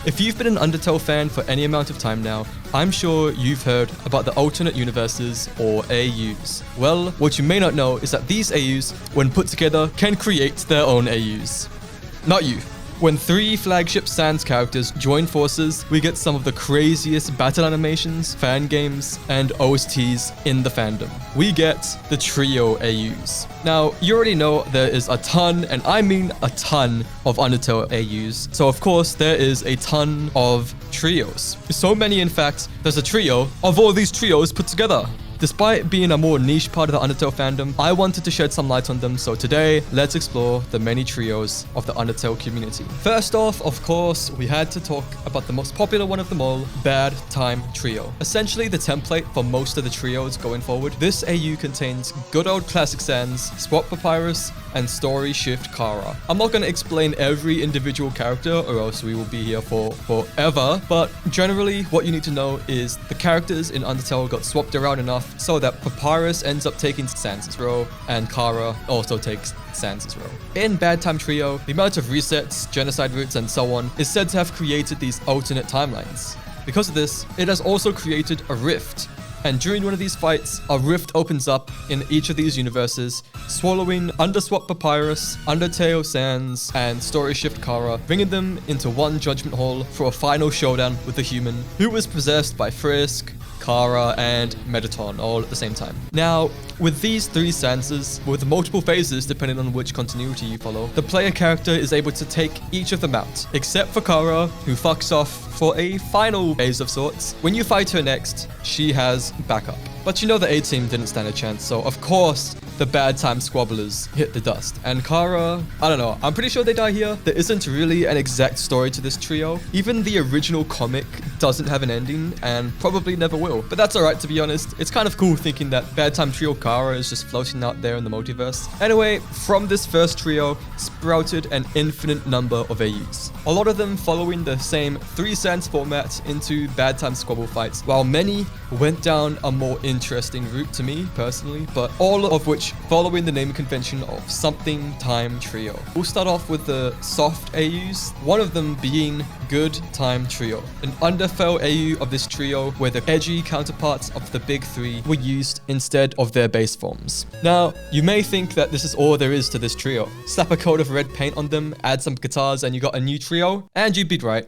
If you've been an Undertale fan for any amount of time now, I'm sure you've heard about the alternate universes, or AUs. Well, what you may not know is that these AUs, when put together, can create their own AUs. Not you. When 3 flagship Sans characters join forces, we get some of the craziest battle animations, fan games, and OSTs in the fandom. We get the Trio AUs. Now, you already know there is a ton, and I mean a ton, of Undertale AUs. So of course, there is a ton of trios. So many, in fact, there's a trio of all these trios put together. Despite being a more niche part of the Undertale fandom, I wanted to shed some light on them, so today, let's explore the many trios of the Undertale community. First off, of course, we had to talk about the most popular one of them all, Bad Time Trio. Essentially the template for most of the trios going forward. This AU contains good old classic Sans, Swap Papyrus, and Story Shift Kara. I'm not going to explain every individual character or else we will be here for forever, but generally what you need to know is the characters in Undertale got swapped around enough so that Papyrus ends up taking Sans' role and Kara also takes Sans' role. In Bad Time Trio, the amount of resets, genocide routes, and so on is said to have created these alternate timelines. Because of this, it has also created a rift. And during one of these fights, a rift opens up in each of these universes, swallowing Underswap Papyrus, Undertale Sans, and Story Shift Kara, bringing them into one judgment hall for a final showdown with the human, who was possessed by Frisk, Kara, and Mettaton all at the same time. Now, with these 3 Sanses, with multiple phases depending on which continuity you follow, the player character is able to take each of them out, except for Kara, who fucks off for a final phase of sorts. When you fight her next, she has backup. But you know the A-team didn't stand a chance, so of course the Bad Time Squabblers hit the dust. And Kara, I don't know, I'm pretty sure they die here. There isn't really an exact story to this trio. Even the original comic doesn't have an ending and probably never will. But that's alright, to be honest. It's kind of cool thinking that Bad Time Trio Kara is just floating out there in the multiverse. Anyway, from this first trio sprouted an infinite number of AUs. A lot of them following the same 3 Sans format into Bad Time Squabble fights, while many went down a more interesting route to me personally, but all of which following the naming convention of Something Time Trio. We'll start off with the soft AUs, one of them being Good Time Trio, an Undertale AU of this trio where the edgy counterparts of the big 3 were used instead of their base forms. Now, you may think that this is all there is to this trio. Slap a coat of red paint on them, add some guitars, and you got a new trio, and you'd be right.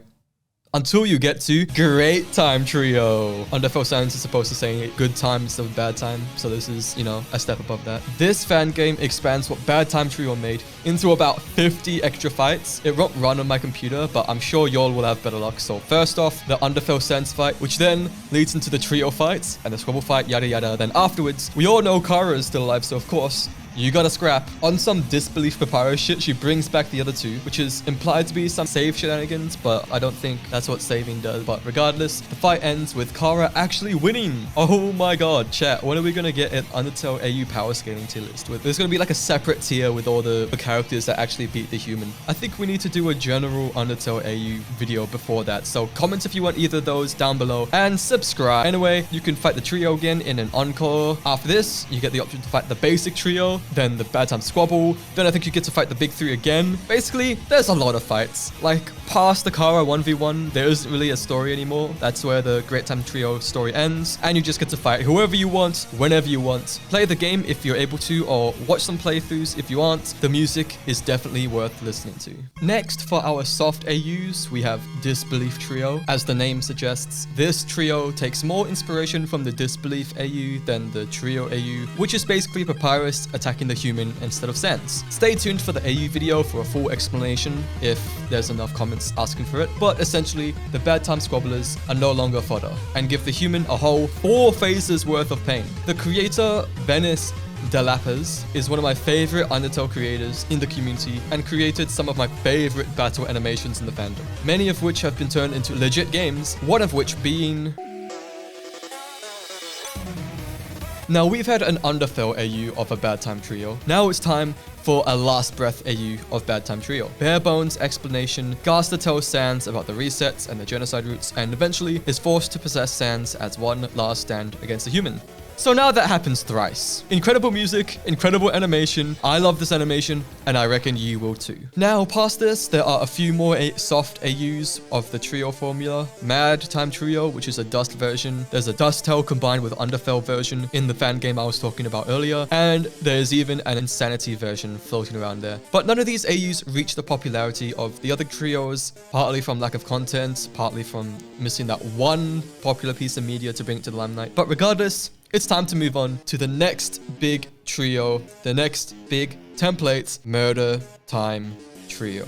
Until you get to Great Time Trio. Undertale Sans is supposed to say good time instead of bad time, so this is, you know, a step above that. This fan game expands what Bad Time Trio made into about 50 extra fights. It won't run on my computer, but I'm sure y'all will have better luck. So first off, the Undertale Sans fight, which then leads into the trio fights and the squabble fight, yada yada. Then afterwards, we all know Kara is still alive, so of course, you gotta scrap. On some Disbelief Papyrus shit, she brings back the other 2, which is implied to be some save shenanigans, but I don't think that's what saving does. But regardless, the fight ends with Kara actually winning. Oh my god, chat, when are we gonna get an Undertale AU power scaling tier list? There's gonna be like a separate tier with all the characters that actually beat the human. I think we need to do a general Undertale AU video before that, so comment if you want either of those down below, and subscribe. Anyway, you can fight the trio again in an encore. After this, you get the option to fight the basic trio, then the Bad Time Squabble, then I think you get to fight the big 3 again. Basically, there's a lot of fights. Like, past the Kara 1v1, there isn't really a story anymore. That's where the Great Time Trio story ends, and you just get to fight whoever you want, whenever you want. Play the game if you're able to, or watch some playthroughs if you aren't. The music is definitely worth listening to. Next, for our soft AUs, we have Disbelief Trio. As the name suggests, this trio takes more inspiration from the Disbelief AU than the Trio AU, which is basically Papyrus attacking the human instead of Sans. Stay tuned for the AU video for a full explanation if there's enough comments asking for it, but essentially the Bad Time Squabblers are no longer fodder and give the human a whole 4 phases worth of pain. The creator, Venice Delapas, is one of my favorite Undertale creators in the community and created some of my favorite battle animations in the fandom, many of which have been turned into legit games, one of which being... Now, we've had an Undertale AU of a Bad Time Trio. Now it's time for a Last Breath AU of Bad Time Trio. Bare bones explanation, Gaster tells Sans about the resets and the genocide routes, and eventually is forced to possess Sans as one last stand against the human. So now that happens thrice. Incredible music, incredible animation. I love this animation, and I reckon you will too. Now, past this, there are a few more soft AUs of the trio formula. Mad Time Trio, which is a Dust version. There's a Dustel combined with Undertale version in the fan game I was talking about earlier. And there's even an Insanity version floating around there. But none of these AUs reach the popularity of the other trios, partly from lack of content, partly from missing that one popular piece of media to bring it to the limelight. But regardless, it's time to move on to the next big trio, the next big template, Murder Time Trio.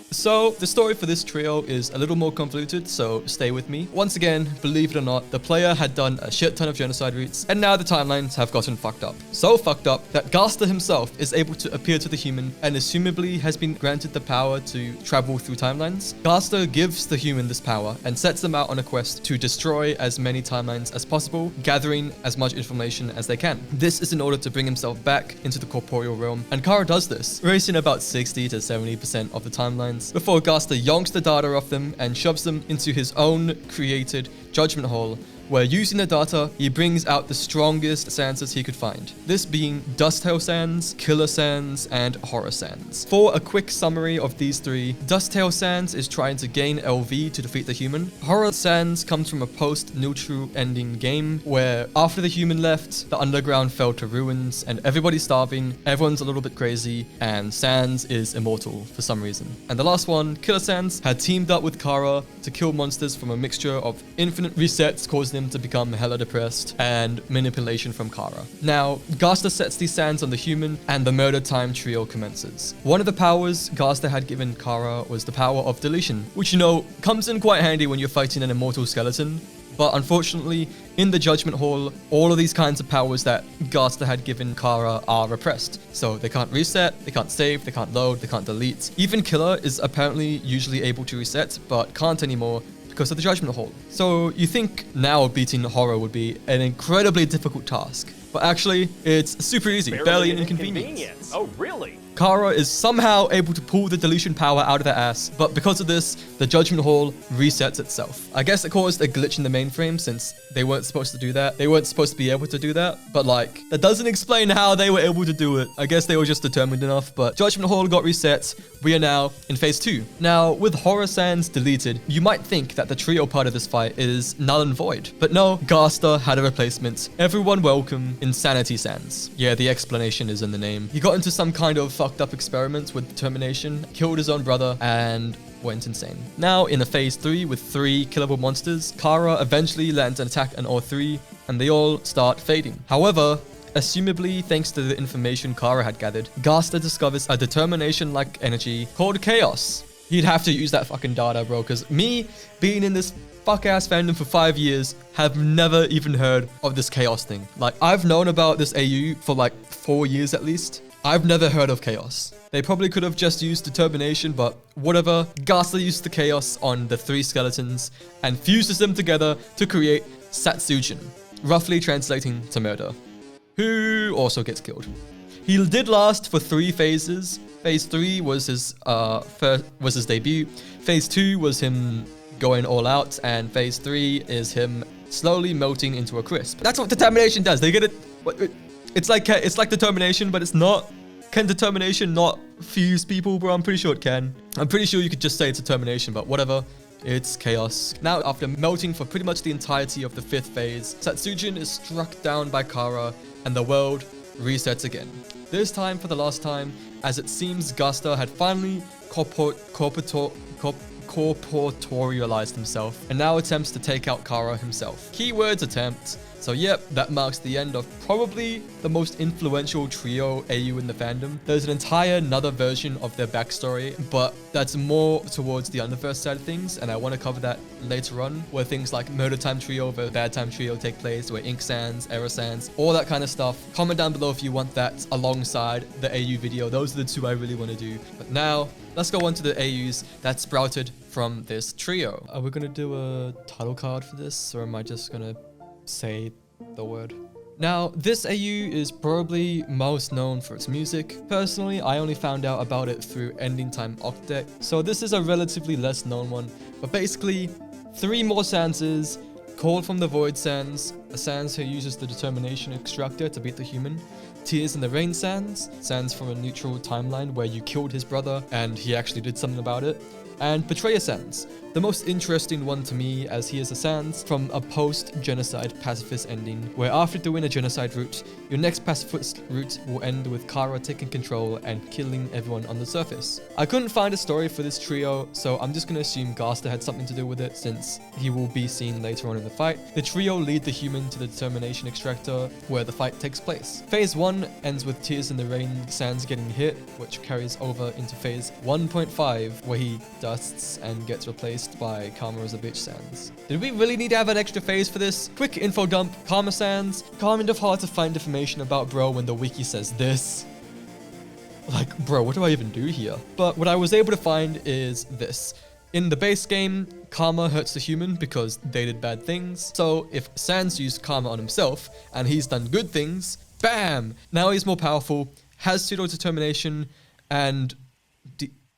So the story for this trio is a little more convoluted, so stay with me. Once again, believe it or not, the player had done a shit ton of genocide routes, and now the timelines have gotten fucked up. So fucked up that Gaster himself is able to appear to the human and assumably has been granted the power to travel through timelines. Gaster gives the human this power and sets them out on a quest to destroy as many timelines as possible, gathering as much information as they can. This is in order to bring himself back into the corporeal realm, and Kara does this, erasing about 60 to 70% of the timelines before Gaster yonks the data off them and shoves them into his own created Judgment Hall, where using the data, he brings out the strongest Sanses he could find. This being Dusttail Sans, Killer Sans, and Horror Sans. For a quick summary of these three, Dusttail Sans is trying to gain LV to defeat the human. Horror Sans comes from a post-neutral ending game where after the human left, the underground fell to ruins and everybody's starving, everyone's a little bit crazy, and Sans is immortal for some reason. And the last one, Killer Sans, had teamed up with Kara to kill monsters from a mixture of infinite resets causing him to become hella depressed and manipulation from Kara. Now, Gaster sets these sands on the human and the Murder Time Trio commences. One of the powers Gaster had given Kara was the power of deletion, which you know comes in quite handy when you're fighting an immortal skeleton. But unfortunately, in the Judgment Hall, all of these kinds of powers that Gaster had given Kara are repressed. So they can't reset, they can't save, they can't load, they can't delete. Even Killer is apparently usually able to reset, but can't anymore because of the Judgment Hall. So you think now beating Horror would be an incredibly difficult task, but actually it's super easy, barely an inconvenience. Oh, really? Kara is somehow able to pull the deletion power out of their ass, but because of this, the Judgment Hall resets itself. I guess it caused a glitch in the mainframe since they weren't supposed to do that. They weren't supposed to be able to do that, but like, that doesn't explain how they were able to do it. I guess they were just determined enough, but Judgment Hall got reset. We are now in phase 2. Now, with Horror Sans deleted, you might think that the trio part of this fight is null and void, but no, Gaster had a replacement. Everyone welcome Insanity Sans. Yeah, the explanation is in the name. He got into some kind of fucked up experiments with determination, killed his own brother, and went insane. Now, in a phase 3 with 3 killable monsters, Kara eventually lands an attack on all 3, and they all start fading. However, assumably thanks to the information Kara had gathered, Gaster discovers a determination-like energy called Chaos. He'd have to use that fucking data, bro, because me, being in this fuck-ass fandom for 5 years, have never even heard of this Chaos thing. Like, I've known about this AU for like 4 years at least. I've never heard of Chaos. They probably could have just used determination, but whatever. Gaster used the Chaos on the 3 skeletons and fuses them together to create Satsujin, roughly translating to murder, who also gets killed. He did last for 3 phases. Phase 3 was his debut. Phase 2 was him going all out, and phase 3 is him slowly melting into a crisp. That's what determination does. They get it. It's like determination, but it's not. Can determination not fuse people, bro? I'm pretty sure it can. I'm pretty sure you could just say it's determination, but whatever. It's Chaos. Now, after melting for pretty much the entirety of the 5th phase, Satsujin is struck down by Kara, and the world resets again. This time for the last time, as it seems Gaster had finally corporealized himself, and now attempts to take out Kara himself. Keywords attempt. So yep, that marks the end of probably the most influential trio AU in the fandom. There's an entire another version of their backstory, but that's more towards the Underverse side of things, and I want to cover that later on, where things like Murder Time Trio over Bad Time Trio take place, where Ink Sans, Error Sans, all that kind of stuff. Comment down below if you want that alongside the AU video. Those are the 2 I really want to do. But now, let's go on to the AUs that sprouted from this trio. Are we going to do a title card for this, or am I just going to say the word? Now, this AU is probably most known for its music. Personally, I only found out about it through Ending Time Octet, so this is a relatively less known one. But basically, 3 more Sanses, Call from the Void Sans, a Sans who uses the Determination Extractor to beat the human. Tears in the Rain Sans, Sans from a neutral timeline where you killed his brother and he actually did something about it. And Betrayer Sans, the most interesting one to me as he is a Sans from a post-genocide pacifist ending, where after doing a genocide route, your next pacifist route will end with Kara taking control and killing everyone on the surface. I couldn't find a story for this trio, so I'm just gonna assume Gaster had something to do with it since he will be seen later on in the fight. The trio lead the human to the Determination Extractor, where the fight takes place. Phase 1 ends with Tears in the Rain Sans getting hit, which carries over into phase 1.5, where he dusts and gets replaced by Karma as a bitch Sans. Did we really need to have an extra phase for this? Quick info dump, Karma Sans. Kind of hard to find information about bro when the wiki says this. Like, bro, what do I even do here? But what I was able to find is this. In the base game, Karma hurts the human because they did bad things. So if Sans used Karma on himself and he's done good things, bam! Now he's more powerful, has pseudo-determination, and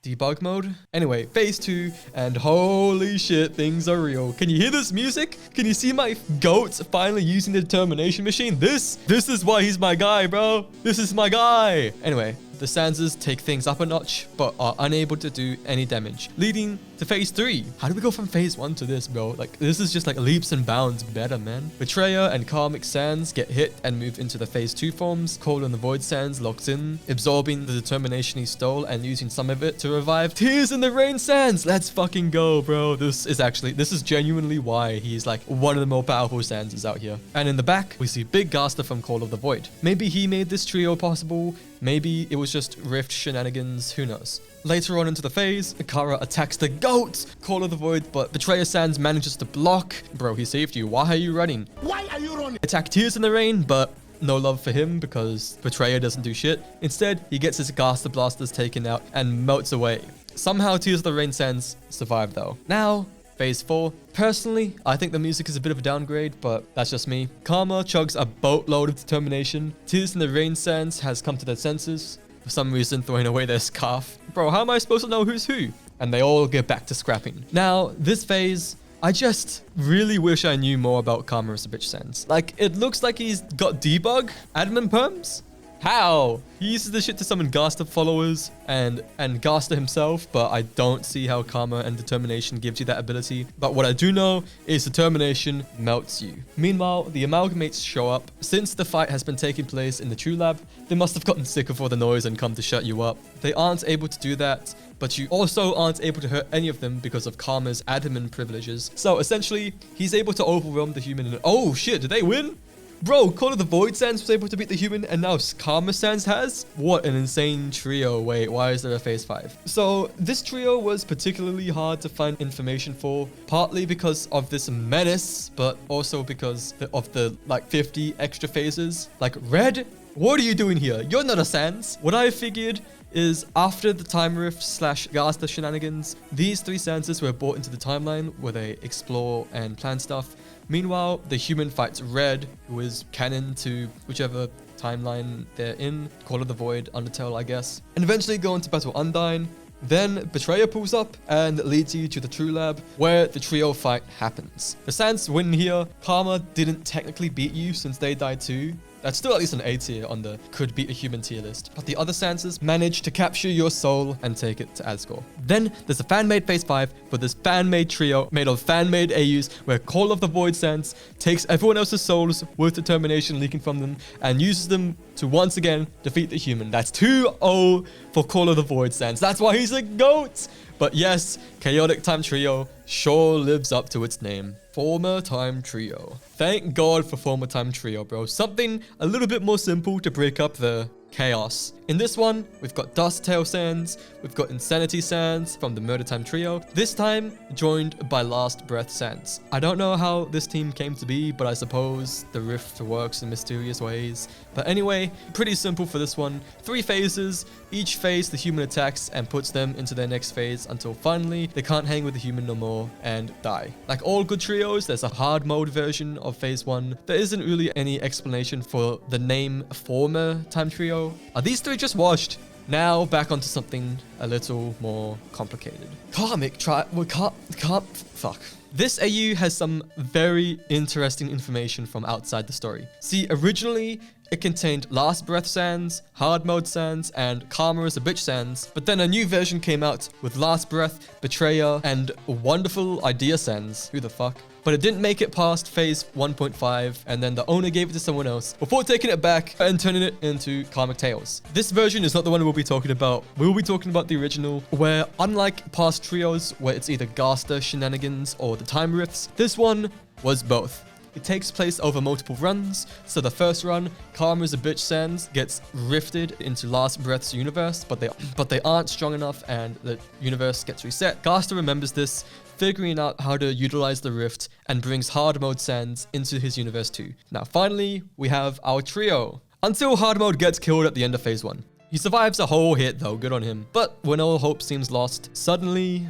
debug mode. Anyway, phase 2, and holy shit, things are real. Can you hear this music? Can you see my goats finally using the determination machine? This is why he's my guy, bro. This is my guy. Anyway, the Sanses take things up a notch, but are unable to do any damage, leading to phase 3. How do we go from phase 1 to this, bro? Like, this is just like leaps and bounds better, man. Betrayer and Karmic Sans get hit and move into the phase 2 forms. Cold and the Void Sans locks in, absorbing the determination he stole and using some of it to revive Tears in the Rain Sans. Let's fucking go, bro. This is genuinely why he's like one of the more powerful Sanses out here. And in the back, we see Big Gaster from Call of the Void. Maybe he made this trio possible. Maybe it was just Rift shenanigans, who knows. Later on into the phase, Kara attacks the goat, Call of the Void, but Betrayer Sans manages to block. Bro, he saved you. Why are you running? Why are you running? Attack Tears in the Rain, but no love for him because Betrayer doesn't do shit. Instead, he gets his Gaster Blasters taken out and melts away. Somehow Tears of the Rain Sans survived though. Now, phase 4. Personally, I think the music is a bit of a downgrade, but that's just me. Karma chugs a boatload of determination. Tears in the Rain Sans has come to their senses, for some reason throwing away their scarf. Bro, how am I supposed to know who's who? And they all get back to scrapping. Now, this phase, I just really wish I knew more about Karma as a bitch Sans. Like, it looks like he's got debug, admin perms. How? He uses this shit to summon Gaster followers and Gaster himself, but I don't see how Karma and Determination gives you that ability. But what I do know is Determination melts you. Meanwhile, the Amalgamates show up. Since the fight has been taking place in the True Lab, they must have gotten sick of all the noise and come to shut you up. They aren't able to do that, but you also aren't able to hurt any of them because of Karma's admin privileges. So essentially, he's able to overwhelm the human and— oh shit, did they win? Bro, Call of the Void Sans was able to beat the human and now Karma Sans has? What an insane trio. Wait, why is there a phase 5? So this trio was particularly hard to find information for, partly because of this menace, but also because of the like 50 extra phases. Like, Red, what are you doing here? You're not a Sans. What I figured is after the time rift / Gaster shenanigans, these 3 Sanses were brought into the timeline where they explore and plan stuff. Meanwhile, the human fights Red, who is canon to whichever timeline they're in, Call of the Void, Undertale, I guess, and eventually go into battle Undyne. Then Betrayer pulls up and leads you to the True Lab, where the trio fight happens. The Sans win here. Karma didn't technically beat you since they died too. That's still at least an A tier on the could beat a human tier list. But the other Sanses managed to capture your soul and take it to Asgore. Then there's a fan-made phase 5 for this fan-made trio made of fan-made AUs where Call of the Void Sans takes everyone else's souls with determination leaking from them and uses them to once again defeat the human. That's 2-0 for Call of the Void Sans. That's why he's a GOAT! But yes, Chaotic Time Trio sure lives up to its name. Former Time Trio. Thank God for Former Time Trio, bro. Something a little bit more simple to break up the chaos. In this one, we've got Dusttail Sans, we've got Insanity Sans from the Murder Time Trio, this time joined by Last Breath Sans. I don't know how this team came to be, but I suppose the rift works in mysterious ways. But anyway, pretty simple for this one. 3 phases, each phase the human attacks and puts them into their next phase until finally they can't hang with the human no more and die. Like all good trios, there's a hard mode version of phase 1. There isn't really any explanation for the name Former Time Trio. Are these 3 just washed? Now back onto something a little more complicated. Fuck. This AU has some very interesting information from outside the story. See, originally, it contained Last Breath Sans, Hard Mode Sans, and Karma as a Bitch Sans, but then a new version came out with Last Breath, Betrayer, and Wonderful Idea Sans. Who the fuck? But it didn't make it past phase 1.5, and then the owner gave it to someone else before taking it back and turning it into Karmic Tales. This version is not the one we'll be talking about. We'll be talking about the original, where unlike past trios, where it's either Gaster shenanigans or the time rifts, this one was both. It takes place over multiple runs, so the first run, Karma as a Bitch Sans gets rifted into Last Breath's universe, but they aren't strong enough and the universe gets reset. Gaster remembers this, figuring out how to utilize the rift and brings Hard Mode Sans into his universe too. Now finally, we have our trio. Until Hard Mode gets killed at the end of phase 1. He survives a whole hit though, good on him. But when all hope seems lost, suddenly...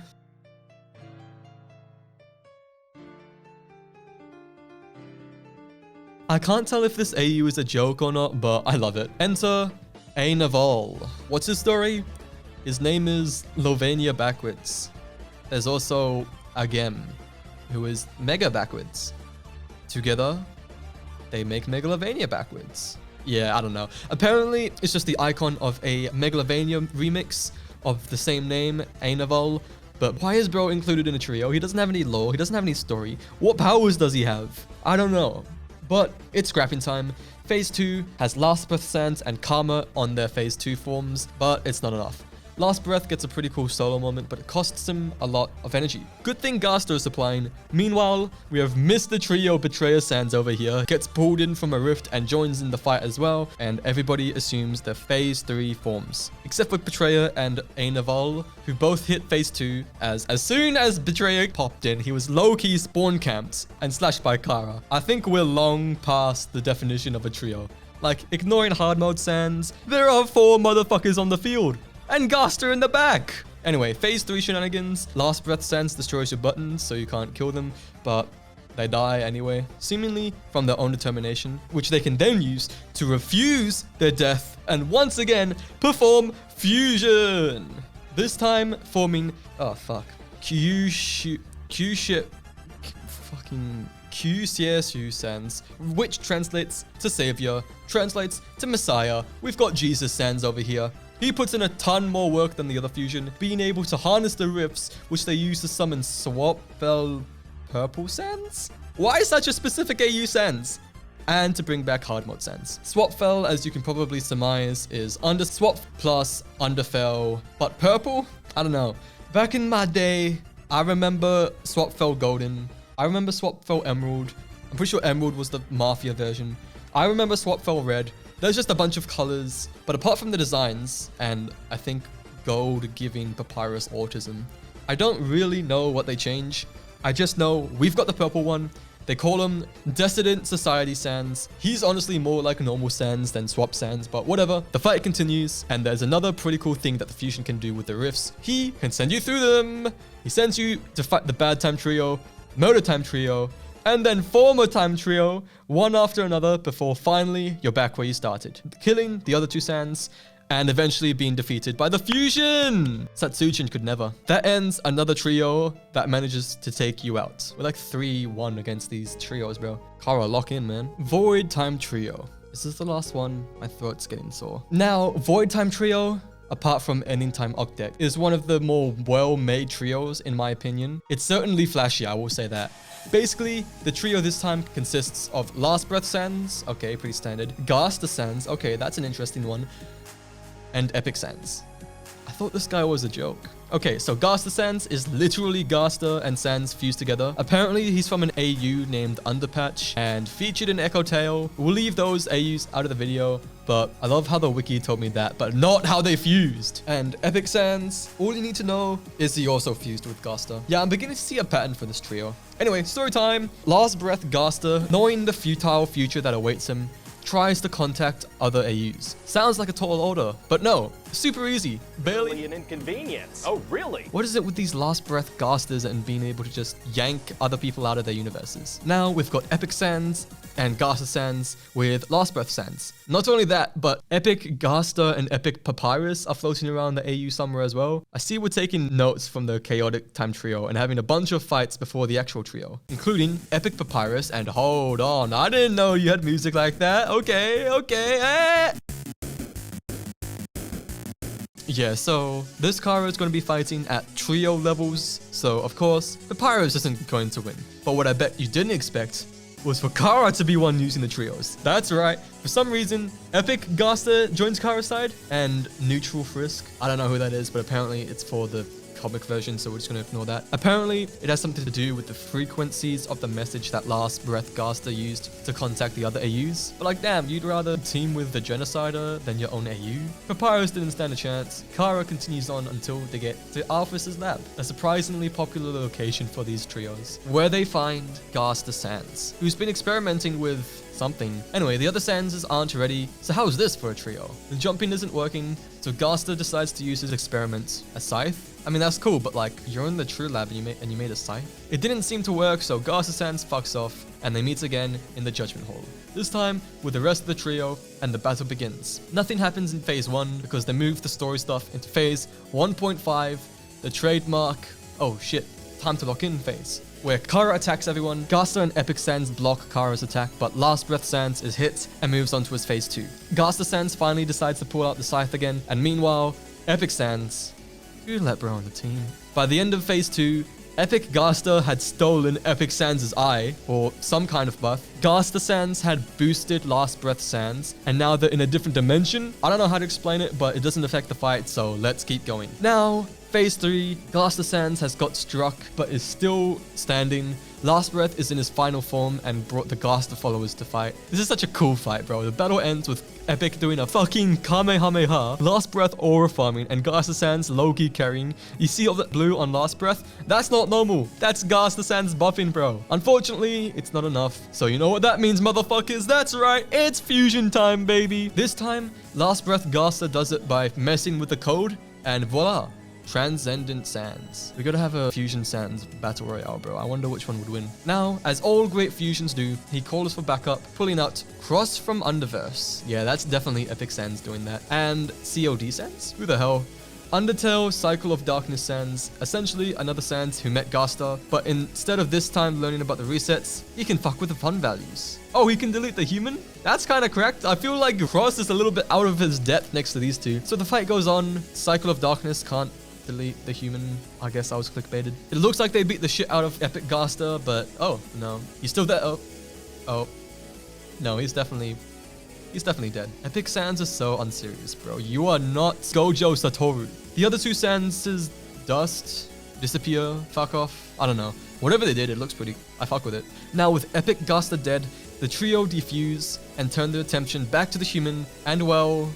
I can't tell if this AU is a joke or not, but I love it. Enter A Naval. What's his story? His name is Lovania Backwards. There's also Agem, who is Mega Backwards. Together, they make Megalovania Backwards. Yeah, I don't know. Apparently, it's just the icon of a Megalovania remix of the same name, A Naval. But why is bro included in a trio? He doesn't have any lore, he doesn't have any story. What powers does he have? I don't know. But it's scrapping time. Phase 2 has Last Breath Sans and Karma on their Phase 2 forms, but it's not enough. Last Breath gets a pretty cool solo moment, but it costs him a lot of energy. Good thing Gaster is supplying. Meanwhile, we have Mr. Trio Betrayer Sans over here, gets pulled in from a rift and joins in the fight as well, and everybody assumes their Phase 3 forms. Except for Betrayer and A Naval, who both hit Phase 2, as soon as Betrayer popped in, he was low-key spawn camped and slashed by Kara. I think we're long past the definition of a trio. Like, ignoring Hard Mode Sans, there are 4 motherfuckers on the field. And Gaster in the back! Anyway, phase 3 shenanigans. Last Breath Sans destroys your buttons, so you can't kill them, but they die anyway, seemingly from their own determination, which they can then use to refuse their death and once again perform fusion. This time forming, oh fuck, Q-Ship, fucking Q-Siesu Sans, which translates to Savior, translates to Messiah. We've got Jesus Sans over here. He puts in a ton more work than the other fusion, being able to harness the rifts, which they use to summon Swapfell Purple Sans? Why such a specific AU Sans? And to bring back Hard Mode Sans. Swapfell, as you can probably surmise, is Underswap plus Underfell, but purple? I don't know. Back in my day, I remember Swapfell Golden. I remember Swapfell Emerald. I'm pretty sure Emerald was the Mafia version. I remember Swapfell Red. There's just a bunch of colors, but apart from the designs, and I think gold giving Papyrus autism, I don't really know what they change. I just know we've got the purple one. They call him Dissident Society Sans. He's honestly more like a normal Sans than Swap Sans, but whatever. The fight continues, and there's another pretty cool thing that the fusion can do with the rifts. He can send you through them. He sends you to fight the Bad Time Trio, Murder Time Trio, and then Former Time Trio, one after another, before finally you're back where you started, killing the other 2 Sans, and eventually being defeated by the fusion! Satsujin could never. That ends another trio that manages to take you out. We're like 3-1 against these trios, bro. Kara, lock in, man. Void Time Trio. Is this the last one? My throat's getting sore. Now, Void Time Trio, apart from Ending Time Octet, is one of the more well-made trios, in my opinion. It's certainly flashy, I will say that. Basically, the trio this time consists of Last Breath Sans, okay, pretty standard. Gaster Sans, okay, that's an interesting one. And Epic Sans. I thought this guy was a joke. Okay, so Gaster Sans is literally Gaster and Sans fused together. Apparently, he's from an AU named Underpatch and featured in Echo Tail. We'll leave those AUs out of the video, but I love how the wiki told me that, but not how they fused. And Epic Sans, all you need to know is he also fused with Gaster. Yeah, I'm beginning to see a pattern for this trio. Anyway, story time. Last Breath Gaster, knowing the futile future that awaits him, tries to contact other AUs. Sounds like a tall order, but no. Super easy. Barely. Really an inconvenience. Oh, really? What is it with these last breath Ghasters and being able to just yank other people out of their universes? Now we've got Epic Sans and Ghaster Sans with Last Breath Sans. Not only that, but Epic Ghaster and Epic Papyrus are floating around the AU somewhere as well. I see we're taking notes from the chaotic time trio and having a bunch of fights before the actual trio, including Epic Papyrus and hold on, I didn't know you had music like that. Okay. Yeah, so this Kara is going to be fighting at trio levels, so of course, Papyrus isn't going to win. But what I bet you didn't expect was for Kara to be one using the trios. That's right, for some reason, Epic Ghaster joins Kara's side, and Neutral Frisk, I don't know who that is, but apparently it's for the comic version, so we're just going to ignore that. Apparently, it has something to do with the frequencies of the message that Last Breath Ghaster used to contact the other AUs. But like, damn, you'd rather team with the Genocider than your own AU? Papyrus didn't stand a chance. Kara continues on until they get to Alphys's lab, a surprisingly popular location for these trios, where they find Ghaster Sans, who's been experimenting with something. Anyway, the other Sanses aren't ready, so how's this for a trio? The jumping isn't working, so Ghaster decides to use his experiment, a scythe. I mean, that's cool, but like, you're in the true lab and you made a scythe? It didn't seem to work, so Ghaster Sans fucks off, and they meet again in the Judgment Hall. This time, with the rest of the trio, and the battle begins. Nothing happens in Phase 1, because they moved the story stuff into Phase 1.5, the trademark, oh shit, time to lock in phase, where Kara attacks everyone. Ghaster and Epic Sans block Kara's attack, but Last Breath Sans is hit and moves on to his Phase 2. Ghaster Sans finally decides to pull out the scythe again, and meanwhile, Epic Sans, you let bro on the team. By the end of Phase 2, Epic Ghaster had stolen Epic Sans' eye, or some kind of buff. Ghaster Sans had boosted Last Breath Sans, and now they're in a different dimension. I don't know how to explain it, but it doesn't affect the fight, so let's keep going. Now, Phase 3, Ghaster Sans has got struck, but is still standing. Last Breath is in his final form and brought the Ghaster followers to fight. This is such a cool fight, bro. The battle ends with Epic doing a fucking Kamehameha, Last Breath aura farming, and Ghaster Sans low-key carrying. You see all that blue on Last Breath? That's not normal. That's Ghaster Sans buffing, bro. Unfortunately, it's not enough. So you know what that means, motherfuckers? That's right, it's fusion time, baby. This time, Last Breath Ghaster does it by messing with the code, and voila. Transcendent Sans. We gotta have a Fusion Sans Battle Royale, bro. I wonder which one would win. Now, as all great fusions do, he calls for backup, pulling out Cross from Underverse. Yeah, that's definitely Epic Sans doing that. And COD Sans? Who the hell? Undertale Cycle of Darkness Sans, essentially another Sans who met Ghaster, but instead of this time learning about the resets, he can fuck with the fun values. Oh, he can delete the human? That's kind of correct. I feel like Cross is a little bit out of his depth next to these two. So the fight goes on. Cycle of Darkness can't delete the human. I guess I was clickbaited. It looks like they beat the shit out of Epic Ghaster, but oh no, he's still there. Oh no, he's definitely dead. Epic Sans is so unserious, bro. You are not Gojo Satoru. The other two Sanses dust, disappear, fuck off. I don't know. Whatever they did, it looks pretty. I fuck with it. Now with Epic Ghaster dead, the trio defuse and turn their attention back to the human, and well,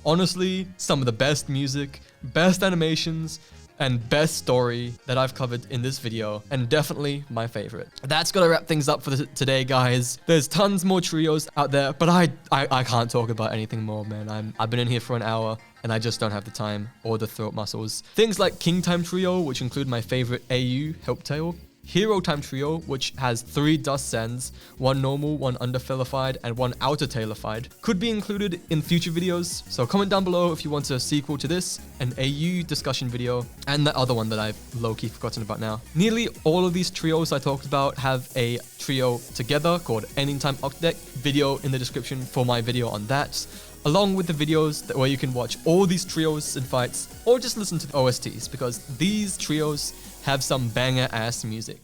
honestly, some of the best music, best animations, and best story that I've covered in this video, and definitely my favorite. That's gonna wrap things up for today, guys. There's tons more trios out there, but I can't talk about anything more, man. I've been in here for an hour, and I just don't have the time or the throat muscles. Things like King Time Trio, which include my favorite AU, Helptail, Hero Time Trio, which has 3 Dust Sans, 1 normal, 1 undertailified, and 1 outer tailified, could be included in future videos, so comment down below if you want a sequel to this, an AU discussion video, and the other one that I've low-key forgotten about now. Nearly all of these trios I talked about have a trio together called Ending Time Octet, video in the description for my video on that, along with the videos where you can watch all these trios and fights, or just listen to the OSTs, because these trios have some banger ass music.